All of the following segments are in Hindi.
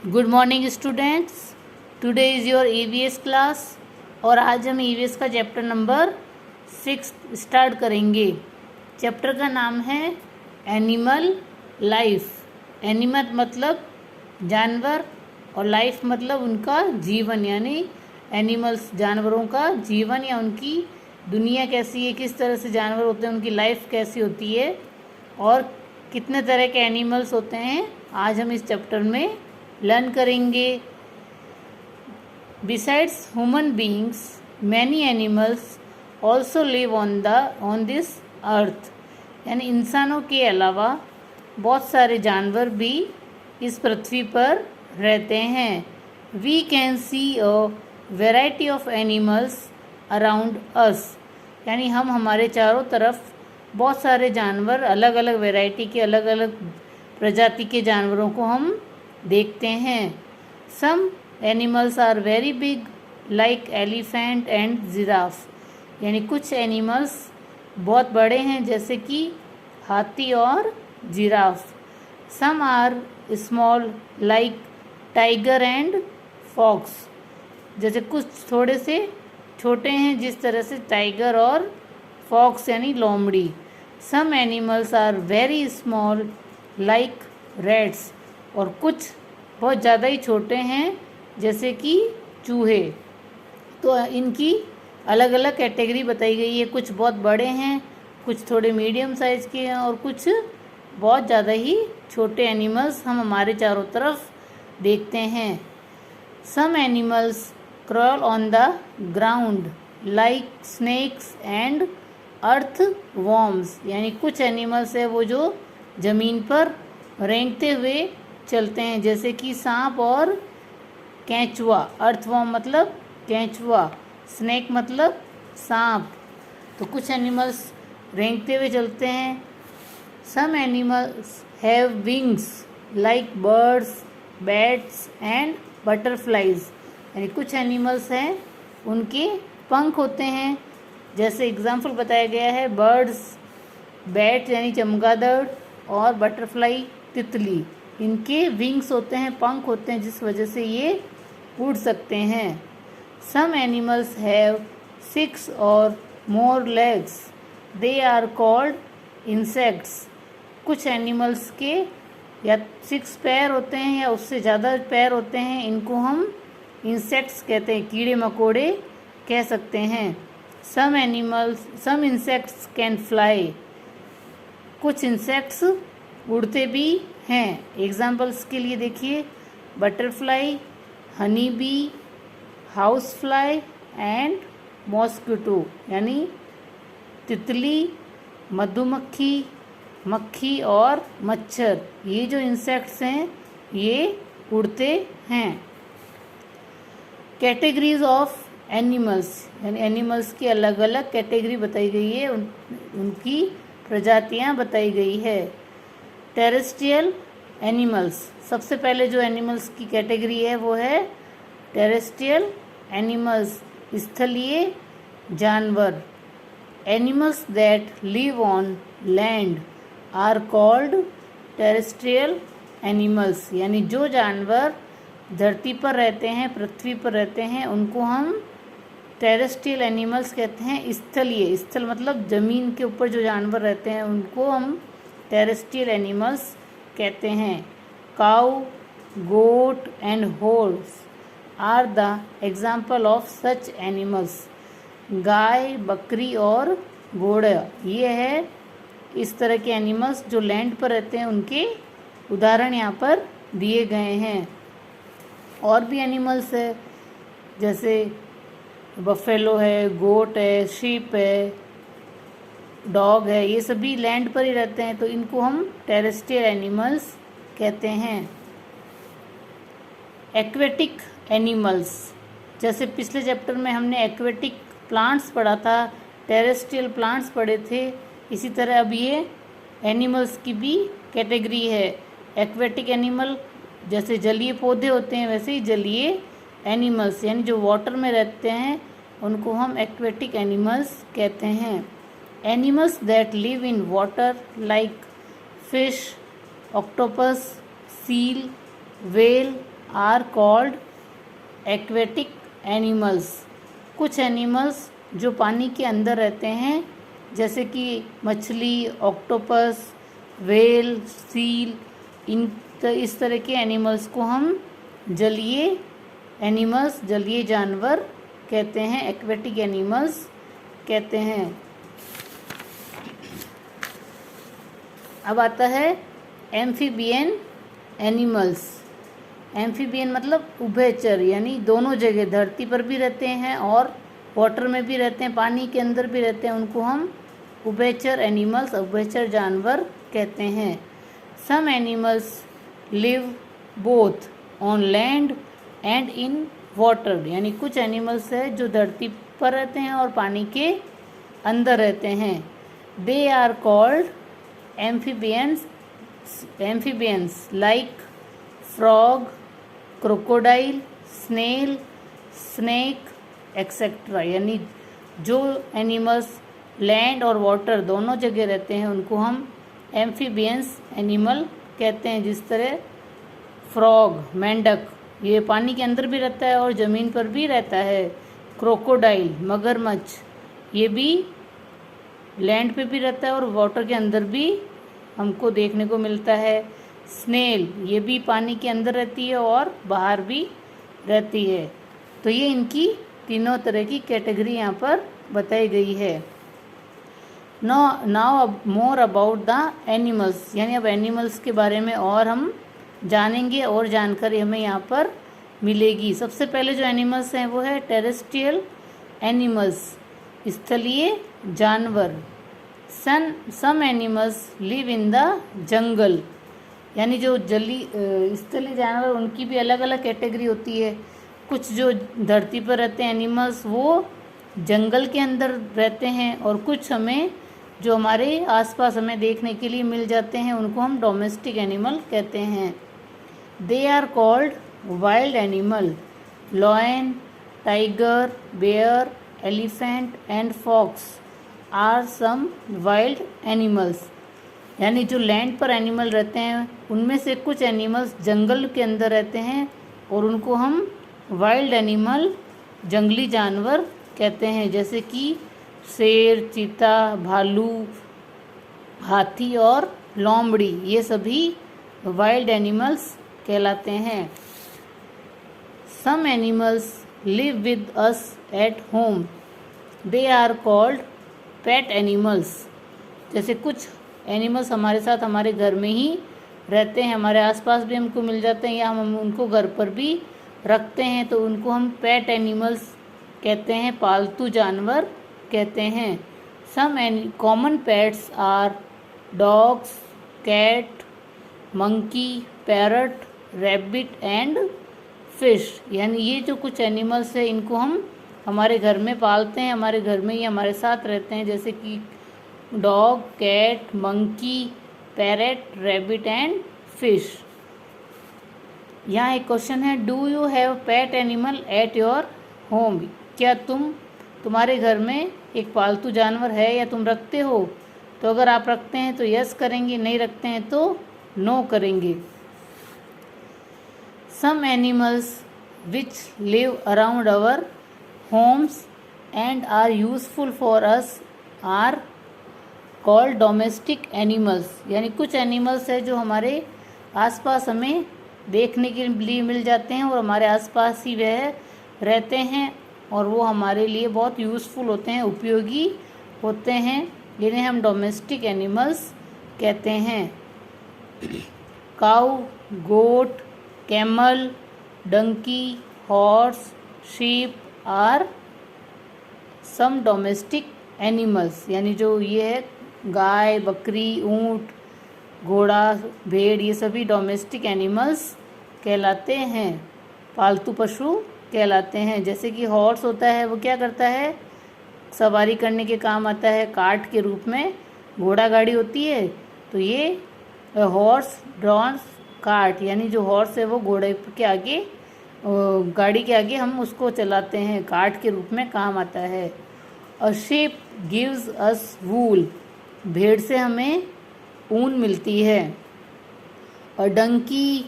Good morning students. Today is your EVS class और आज हम ईवीएस का चैप्टर नंबर 6 स्टार्ट करेंगे। चैप्टर का नाम है एनिमल लाइफ। एनिमल मतलब जानवर और लाइफ मतलब उनका जीवन, यानी एनिमल्स जानवरों का जीवन या उनकी दुनिया कैसी है, किस तरह से जानवर होते हैं, उनकी लाइफ कैसी होती है और कितने तरह के एनिमल्स होते हैं, आज हम इस चैप्टर में लर्न करेंगे। Besides human beings many animals also live on this earth, यानी इंसानों के अलावा बहुत सारे जानवर भी इस पृथ्वी पर रहते हैं। We can see a variety of animals around us, यानी हम हमारे चारों तरफ बहुत सारे जानवर, अलग अलग वैरायटी के, अलग अलग प्रजाति के जानवरों को हम देखते हैं। Some animals are very big like elephant and giraffe, यानी कुछ एनिमल्स बहुत बड़े हैं जैसे कि हाथी और giraffe. Some are small like tiger and fox, जैसे कुछ थोड़े से छोटे हैं जिस तरह से टाइगर और फॉक्स यानी लोमड़ी। Some animals are very small like rats, और कुछ बहुत ज़्यादा ही छोटे हैं जैसे कि चूहे। तो इनकी अलग अलग कैटेगरी बताई गई है। कुछ बहुत बड़े हैं, कुछ थोड़े मीडियम साइज़ के हैं और कुछ बहुत ज़्यादा ही छोटे एनिमल्स हम हमारे चारों तरफ देखते हैं। Some animals crawl on the ground like snakes and earthworms, यानी कुछ एनिमल्स है वो जो ज़मीन पर रेंगते हुए चलते हैं जैसे कि सांप और केंचुआ। अर्थवॉर्म मतलब केंचुआ, स्नेक मतलब सांप। तो कुछ एनिमल्स रेंगते हुए चलते हैं। Some animals have wings like birds, bats and butterflies, यानी कुछ एनिमल्स हैं उनके पंख होते हैं, जैसे एग्जाम्पल बताया गया है बर्ड्स, बैट यानी चमगादड़ और बटरफ्लाई तितली। इनके विंग्स होते हैं, पंख होते हैं, जिस वजह से ये उड़ सकते हैं। सम एनिमल्स हैव 6 और more legs, they are called insects. कुछ एनिमल्स के या 6 पैर होते हैं या उससे ज़्यादा पैर होते हैं, इनको हम इंसेक्ट्स कहते हैं, कीड़े मकोड़े कह सकते हैं। सम इंसेक्ट्स कैन फ्लाई, कुछ इंसेक्ट्स उड़ते भी हैं। एग्जाम्पल्स के लिए देखिए butterfly, honey bee, house fly and mosquito, यानी तितली, मधुमक्खी, मक्खी और मच्छर। ये जो इंसेक्ट्स हैं ये उड़ते हैं। कैटेगरीज ऑफ एनिमल्स, यानी एनिमल्स की अलग अलग कैटेगरी बताई गई है, उनकी प्रजातियां बताई गई है। टेरेस्ट्रियल एनिमल्स, सबसे पहले जो एनिमल्स की कैटेगरी है वो है टेरेस्ट्रियल एनिमल्स, स्थलीय जानवर। Animals that live on land are called terrestrial animals, यानी जो जानवर धरती पर रहते हैं, पृथ्वी पर रहते हैं, उनको हम टेरेस्ट्रियल एनिमल्स कहते हैं। स्थलीय, स्थल मतलब ज़मीन के ऊपर जो जानवर रहते हैं उनको हम टेरेस्ट्रियल एनिमल्स कहते हैं। Cow, goat and horse are the example of such animals. गाय, बकरी और घोड़ा, ये है इस तरह के एनिमल्स जो लैंड पर रहते हैं, उनके उदाहरण यहाँ पर दिए गए हैं। और भी एनिमल्स है जैसे बफेलो है, गोट है, शीप है, डॉग है, ये सभी लैंड पर ही रहते हैं, तो इनको हम टेरेस्ट्रियल एनिमल्स कहते हैं। एक्वेटिक एनिमल्स, जैसे पिछले चैप्टर में हमने एक्वेटिक प्लांट्स पढ़ा था, टेरेस्ट्रियल प्लांट्स पढ़े थे, इसी तरह अब ये एनिमल्स की भी कैटेगरी है। एक्वेटिक एनिमल जैसे जलीय पौधे होते हैं, वैसे ही जलीय एनिमल्स, यानी जो वाटर में रहते हैं उनको हम एक्वेटिक एनिमल्स कहते हैं। Animals that live in water like fish, octopus, seal, whale are called aquatic animals. कुछ एनिमल्स जो पानी के अंदर रहते हैं, जैसे कि मछली, ऑक्टोपस, व्हेल, सील, इस तरह के एनिमल्स को हम जलीय एनिमल्स, जलीय जानवर कहते हैं, एक्वेटिक एनिमल्स कहते हैं। अब आता है एम्फीबियन एनिमल्स। एम्फीबियन मतलब उभयचर, यानी दोनों जगह, धरती पर भी रहते हैं और वाटर में भी रहते हैं, पानी के अंदर भी रहते हैं, उनको हम उभयचर एनिमल्स, उभयचर जानवर कहते हैं। Some animals live both on land and in water, यानी कुछ एनिमल्स है जो धरती पर रहते हैं और पानी के अंदर रहते हैं। They are called amphibians like frog, crocodile, snail, snake etcetera, यानी जो एनिमल्स लैंड और वाटर दोनों जगह रहते हैं उनको हम एम्फीबियंस एनिमल कहते हैं। जिस तरह फ्रॉग, मेंढक, ये पानी के अंदर भी रहता है और ज़मीन पर भी रहता है। क्रोकोडाइल, मगरमच्छ, ये भी लैंड पे भी रहता है और वाटर के अंदर भी हमको देखने को मिलता है। स्नेल, ये भी पानी के अंदर रहती है और बाहर भी रहती है। तो ये इनकी तीनों तरह की कैटेगरी यहाँ पर बताई गई है। Now more about the animals, यानी अब एनिमल्स के बारे में और हम जानेंगे और जानकारी हमें यहाँ पर मिलेगी। सबसे पहले जो एनिमल्स हैं वो है टेरेस्ट्रियल एनिमल्स, स्थलीय जानवर। Some animals live in the jungle, यानी जो स्थलीय जानवर, उनकी भी अलग अलग कैटेगरी होती है। कुछ जो धरती पर रहते हैं एनिमल्स वो जंगल के अंदर रहते हैं, और कुछ हमें जो हमारे आसपास हमें देखने के लिए मिल जाते हैं उनको हम डोमेस्टिक एनिमल कहते हैं। They are called wild animal. Lion, tiger, bear, elephant and fox are some wild animals, यानी जो लैंड पर एनिमल रहते हैं उनमें से कुछ एनिमल्स जंगल के अंदर रहते हैं और उनको हम वाइल्ड एनिमल, जंगली जानवर कहते हैं। जैसे कि शेर, चीता, भालू, हाथी और लोमड़ी, ये सभी वाइल्ड एनिमल्स कहलाते हैं। Some animals live with us at home. They are called pet animals. जैसे कुछ एनिमल्स हमारे साथ हमारे घर में ही रहते हैं, हमारे आसपास भी हमको मिल जाते हैं, या हम उनको घर पर भी रखते हैं, तो उनको हम पेट एनिमल्स कहते हैं, पालतू जानवर कहते हैं। Some common pets are dogs, cat, monkey, parrot, rabbit and fish, यानी ये जो कुछ एनिमल्स है इनको हम हमारे घर में पालते हैं, हमारे घर में ही हमारे साथ रहते हैं, जैसे कि dog, cat, monkey, parrot, rabbit and fish. यहाँ एक क्वेश्चन है, do you have pet animal at your home. क्या तुम्हारे घर में एक पालतू जानवर है या तुम रखते हो? तो अगर आप रखते हैं तो यस करेंगे, नहीं रखते हैं तो नो करेंगे। Some animals which live around our homes and are useful for us are called domestic animals, यानी कुछ एनिमल्स है जो हमारे आसपास हमें देखने के लिए मिल जाते हैं और हमारे आसपास ही वह रहते हैं और वो हमारे लिए बहुत यूज़फुल होते हैं, उपयोगी होते हैं, जिन्हें हम डोमेस्टिक एनिमल्स कहते हैं। Cow, goat, camel, donkey, horse, sheep are some domestic animals, यानी जो ये है गाय, बकरी, ऊँट, घोड़ा, भेड़, ये सभी डोमेस्टिक एनिमल्स कहलाते हैं, पालतू पशु कहलाते हैं। जैसे कि हॉर्स होता है, वो क्या करता है, सवारी करने के काम आता है, कार्ट के रूप में घोड़ा गाड़ी होती है, तो ये हॉर्स ड्रॉन कार्ट, यानी जो हॉर्स है वो घोड़े के आगे, गाड़ी के आगे हम उसको चलाते हैं, कार्ट के रूप में काम आता है। अ शीप गिव्स अस वूल, भेड़ से हमें ऊन मिलती है। और donkey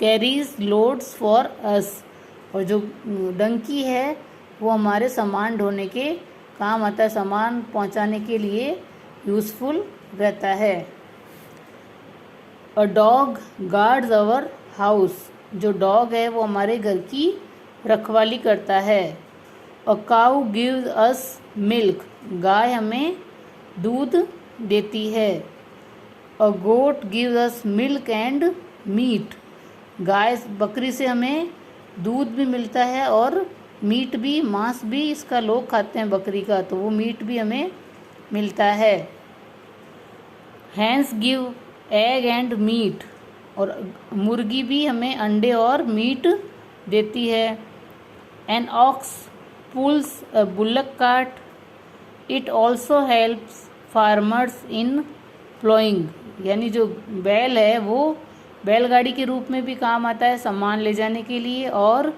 carries loads for us, और जो डंकी है वो हमारे सामान ढोने के काम आता है, सामान पहुंचाने के लिए यूज़फुल रहता है। A dog guards our house, जो डॉग है वो हमारे घर की रखवाली करता है। अ काऊ गिव्स अस मिल्क, गाय हमें दूध देती है। A goat gives us milk and meat, गाय बकरी से हमें दूध भी मिलता है और मीट भी, मांस भी इसका लोग खाते हैं बकरी का, तो वो मीट भी हमें मिलता है। Hens give egg and meat, और मुर्गी भी हमें अंडे और मीट देती है। An ox pulls a bullock cart, it also helps farmers in ploughing, यानी जो बैल है वो बैलगाड़ी के रूप में भी काम आता है सामान ले जाने के लिए, और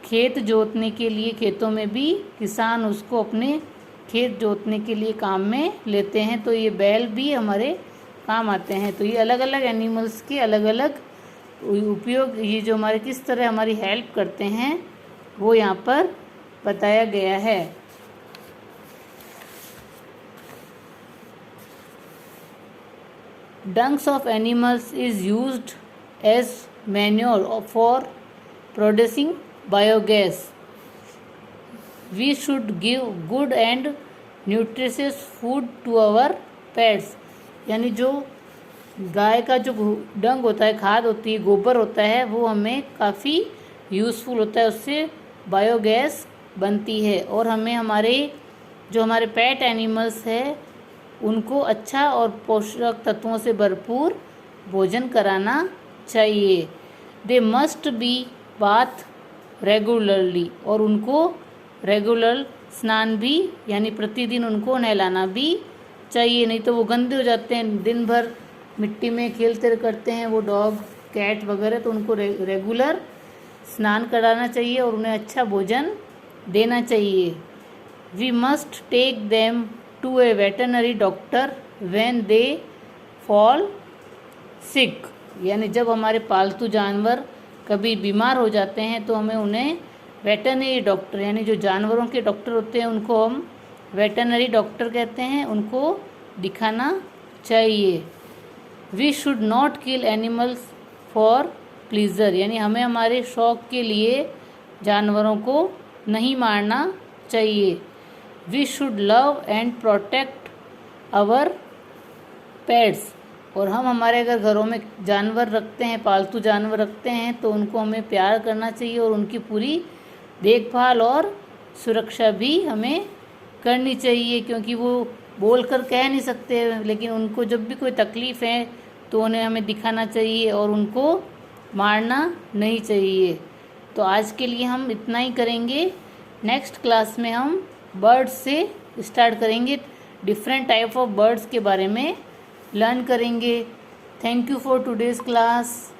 खेत जोतने के लिए, खेतों में भी किसान उसको अपने खेत जोतने के लिए काम में लेते हैं, तो ये बैल भी हमारे काम आते हैं। तो ये अलग अलग एनिमल्स के अलग अलग उपयोग, ये जो हमारे किस तरह हमारी हेल्प करते हैं वो यहाँ पर बताया गया है। Dungs of animals is used as manure for producing biogas. We should give good and nutritious food to our pets. यानी जो गाय का जो डंग होता है, खाद होती है, गोबर होता है, वो हमें काफ़ी यूज़फुल होता है, उससे बायोगैस बनती है, और हमें हमारे जो हमारे पेट एनिमल्स है उनको अच्छा और पोषक तत्वों से भरपूर भोजन कराना चाहिए। They must be bath regularly, और उनको रेगुलर स्नान भी, यानी प्रतिदिन उनको नहलाना भी चाहिए, नहीं तो वो गंदे हो जाते हैं, दिन भर मिट्टी में खेलते करते हैं वो डॉग कैट वगैरह, तो उनको रेगुलर स्नान कराना चाहिए और उन्हें अच्छा भोजन देना चाहिए। We must take them to a veterinary doctor when they fall sick, यानी जब हमारे पालतू जानवर कभी बीमार हो जाते हैं तो हमें उन्हें वेटरनरी डॉक्टर, यानी जो जानवरों के डॉक्टर होते हैं उनको हम वेटरनरी डॉक्टर कहते हैं, उनको दिखाना चाहिए। We should not kill animals for pleasure, यानी हमें हमारे शौक़ के लिए जानवरों को नहीं मारना चाहिए। We should love and protect our pets, और हम हमारे अगर घरों में जानवर रखते हैं, पालतू जानवर रखते हैं, तो उनको हमें प्यार करना चाहिए और उनकी पूरी देखभाल और सुरक्षा भी हमें करनी चाहिए, क्योंकि वो बोल कर कह नहीं सकते, लेकिन उनको जब भी कोई तकलीफ़ है तो उन्हें हमें दिखाना चाहिए और उनको मारना नहीं चाहिए। तो आज के लिए हम इतना ही करेंगे। नेक्स्ट क्लास में हम बर्ड्स से स्टार्ट करेंगे, डिफरेंट टाइप ऑफ बर्ड्स के बारे में लर्न करेंगे। Thank you for today's class.